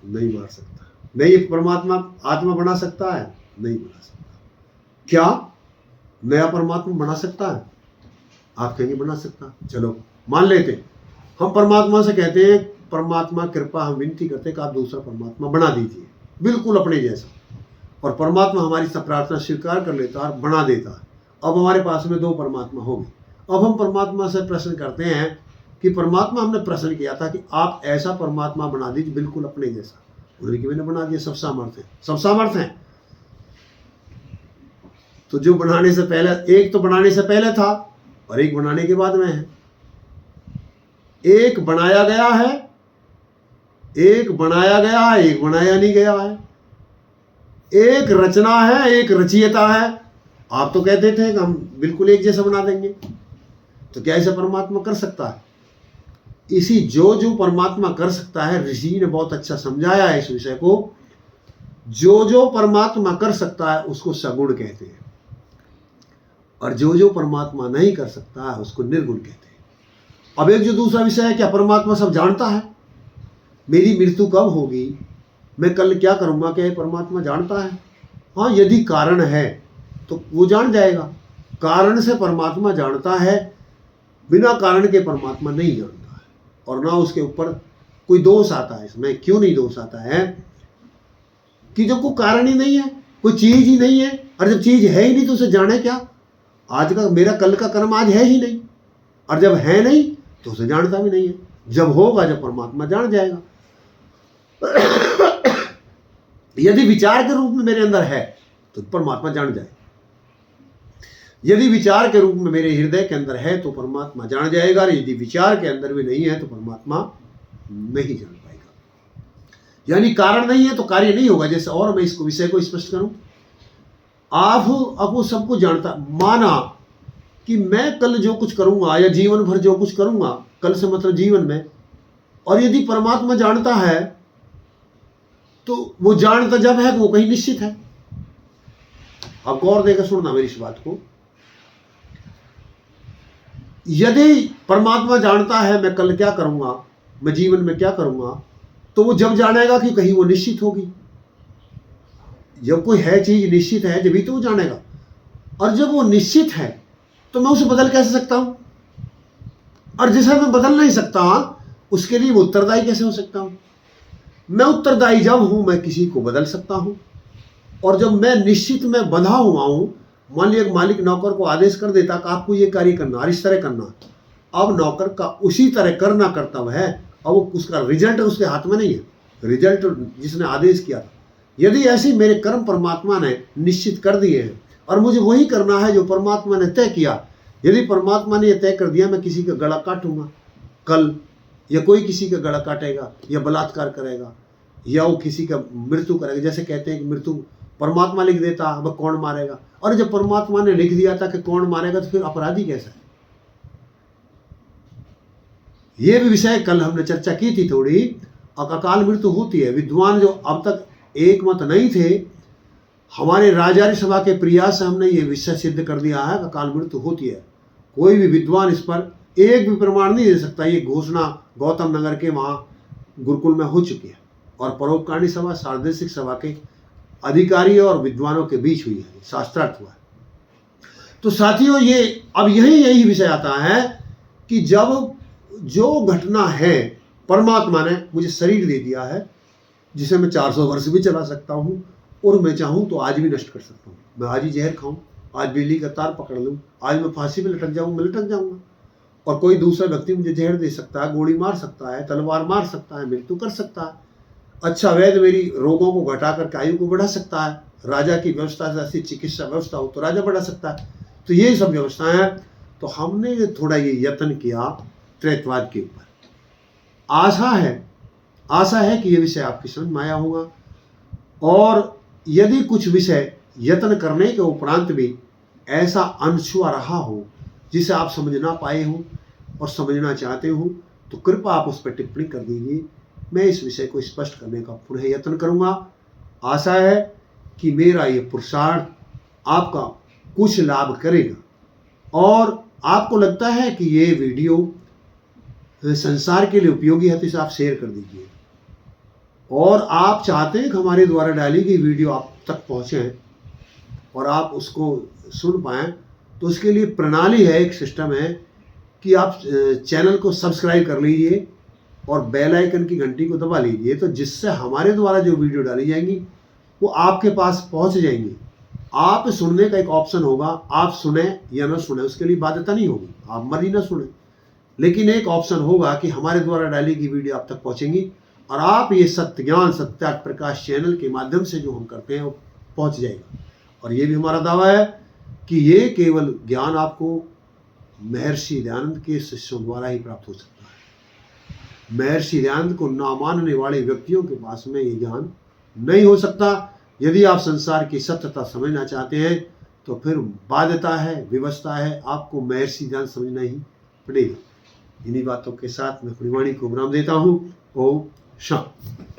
नहीं मार सकता। नहीं परमात्मा आत्मा बना सकता है? नहीं बना सकता। क्या नया परमात्मा बना सकता है? आप कहेंगे बना सकता। चलो मान लेते, हम परमात्मा से कहते हैं, परमात्मा कृपा हम विनती करते हैं कि आप दूसरा परमात्मा बना दीजिए बिल्कुल अपने जैसा, और परमात्मा हमारी सब प्रार्थना स्वीकार कर लेता और बना देता। अब हमारे पास में 2 परमात्मा हो गए। अब हम परमात्मा से प्रश्न करते हैं कि परमात्मा, हमने प्रश्न किया था कि आप ऐसा परमात्मा बना दीजिए बिल्कुल अपने जैसा। उन्होंने कि मैंने बना दिया, सब सामर्थ्य है, सब सामर्थ्य है। तो जो बनाने से पहले, एक तो बनाने से पहले था और एक बनाने के बाद में है। एक बनाया गया है, एक बनाया गया है, एक बनाया नहीं गया है। एक रचना है, एक रचयिता है। आप तो कहते थे कि हम बिल्कुल एक जैसा बना देंगे, तो क्या ऐसा परमात्मा कर सकता है? इसी जो परमात्मा कर सकता है, ऋषि ने बहुत अच्छा समझाया है इस विषय को। जो परमात्मा कर सकता है उसको सगुण कहते हैं, और जो परमात्मा नहीं कर सकता है उसको निर्गुण कहते हैं। अब एक जो दूसरा विषय है, क्या परमात्मा सब जानता है? मेरी मृत्यु कब होगी, मैं कल क्या करूंगा, क्या ये परमात्मा जानता है? हाँ, यदि कारण है तो वो जान जाएगा। कारण से परमात्मा जानता है, बिना कारण के परमात्मा नहीं जानता है। और ना उसके ऊपर कोई दोष आता है। इसमें क्यों नहीं दोष आता है? कि जब कोई कारण ही नहीं है, कोई चीज ही नहीं है, और जब चीज है ही नहीं तो उसे जाने क्या? आज का मेरा कल का कर्म आज है ही नहीं, और जब है नहीं तो उसे जानता भी नहीं है। जब होगा, जब परमात्मा जान जाएगा। यदि विचार के रूप में मेरे अंदर है तो परमात्मा जान जाए, यदि विचार के रूप में मेरे हृदय के अंदर है तो परमात्मा जान जाएगा, और यदि विचार के अंदर भी नहीं है तो परमात्मा नहीं जान पाएगा। यानी कारण नहीं है तो कार्य नहीं होगा। जैसे, और मैं इसको विषय को स्पष्ट करूं, आप अब वो सब कुछ जानता, माना कि मैं कल जो कुछ करूंगा या जीवन भर जो कुछ करूंगा, कल से मतलब जीवन में, और यदि परमात्मा जानता है तो वो जानता जब है वो कहीं निश्चित है। अब गौर देकर सुनना मेरी इस बात को। यदि परमात्मा जानता है मैं कल क्या करूंगा, मैं जीवन में क्या करूंगा, तो वो जब जानेगा कि कहीं वो निश्चित होगी। जब कोई है चीज निश्चित है जब ही तो वो जानेगा, और जब वो निश्चित है तो मैं उसे बदल कैसे सकता हूं? और जिसे मैं बदल नहीं सकता उसके लिए वो उत्तरदायी कैसे हो सकता हूं? मैं उत्तरदायी जब हूं मैं किसी को बदल सकता हूं, और जब मैं निश्चित में बंधा हुआ हूं, मान लिया एक मालिक नौकर को आदेश कर देता कि आपको ये कार्य करना और इस तरह करना, अब नौकर का उसी तरह करना कर्तव्य है, और वो उसका रिजल्ट उसके हाथ में नहीं है, रिजल्ट जिसने आदेश किया था। यदि ऐसे मेरे कर्म परमात्मा ने निश्चित कर दिए हैं और मुझे वही करना है जो परमात्मा ने तय किया, यदि परमात्मा ने यह तय कर दिया मैं किसी का गला काटूंगा कल, या कोई किसी का गला काटेगा, या बलात्कार करेगा, या वो किसी का मृत्यु करेगा, जैसे कहते हैं कि मृत्यु परमात्मा लिख देता, अब कौन मारेगा? और जब परमात्मा ने लिख दिया था कि कौन मारेगा तो फिर अपराधी कैसा है? ये भी विषय कल हमने चर्चा की थी थोड़ी। अकाल मृत्यु होती है। विद्वान जो अब तक एक मत नहीं थे, हमारे राजारी सभा के प्रयास से हमने ये विषय सिद्ध कर दिया है कि अकाल मृत्यु होती है। कोई भी विद्वान इस पर एक भी प्रमाण नहीं दे सकता। ये घोषणा गौतम नगर के वहाँ गुरुकुल में हो चुकी है, और परोपकारी सभा सार्वदेशिक सभा के अधिकारी और विद्वानों के बीच हुई है, शास्त्रार्थ हुआ है। तो साथियों, ये अब यही विषय आता है कि जब जो घटना है, परमात्मा ने मुझे शरीर दे दिया है जिसे मैं 400 वर्ष भी चला सकता हूँ, और मैं चाहूँ तो आज भी नष्ट कर सकता हूँ। मैं आज ही जहर खाऊं, आज बिजली का तार पकड़ लूँ, आज मैं फांसी पे लटक जाऊँ, मैं लटक जाऊँगा। और कोई दूसरा व्यक्ति मुझे जहर दे सकता है, गोली मार सकता है, तलवार मार सकता है, मृत्यु कर सकता है। अच्छा वैद्य मेरी रोगों को घटा कर आयु को बढ़ा सकता है। राजा की व्यवस्था से ऐसी चिकित्सा व्यवस्था हो तो राजा बढ़ा सकता है। तो ये सब व्यवस्थाएं हैं। तो हमने थोड़ा ये यत्न किया त्रैतवाद के ऊपर। आशा है कि ये विषय आपकी समझ में आया होगा। और यदि कुछ विषय यत्न करने के उपरांत भी ऐसा अनछुआ रहा हो जिसे आप समझ ना पाए हो और समझना चाहते हो, तो कृपया आप उस पर टिप्पणी कर दीजिए। मैं इस विषय को स्पष्ट करने का पुनः यत्न करूंगा। आशा है कि मेरा ये पुरुषार्थ आपका कुछ लाभ करेगा और आपको लगता है कि ये वीडियो संसार के लिए उपयोगी है तो इसे आप शेयर कर दीजिए। और आप चाहते हैं कि हमारे द्वारा डाली गई वीडियो आप तक पहुँचे और आप उसको सुन पाएँ, तो उसके लिए प्रणाली है, एक सिस्टम है कि आप चैनल को सब्सक्राइब कर लीजिए और बेल आइकन की घंटी को दबा लीजिए, तो जिससे हमारे द्वारा जो वीडियो डाली जाएंगी वो आपके पास पहुंच जाएंगी। आप सुनने का एक ऑप्शन होगा, आप सुने या न सुने उसके लिए बाध्यता नहीं होगी, आप मर्जी न सुने, लेकिन एक ऑप्शन होगा कि हमारे द्वारा डाली गई वीडियो आप तक पहुंचेंगी और आप ये सत्य ज्ञान सत्यार्थ प्रकाश चैनल के माध्यम से जो हम करते हैं वो पहुंच जाएगा। और ये भी हमारा दावा है कि ये केवल ज्ञान आपको महर्षि दयानंद के शिष्यों द्वारा ही प्राप्त हो सकता है। महर्षि दयानंद को ना मानने वाले व्यक्तियों के पास में ये ज्ञान नहीं हो सकता। यदि आप संसार की सत्यता समझना चाहते हैं तो फिर बाध्यता है, व्यवस्था है, आपको महर्षि दयानंद समझना ही पड़ेगा। इन्हीं बातों के साथ मैं अपनी वाणी को विराम देता हूँ। ओम शांति।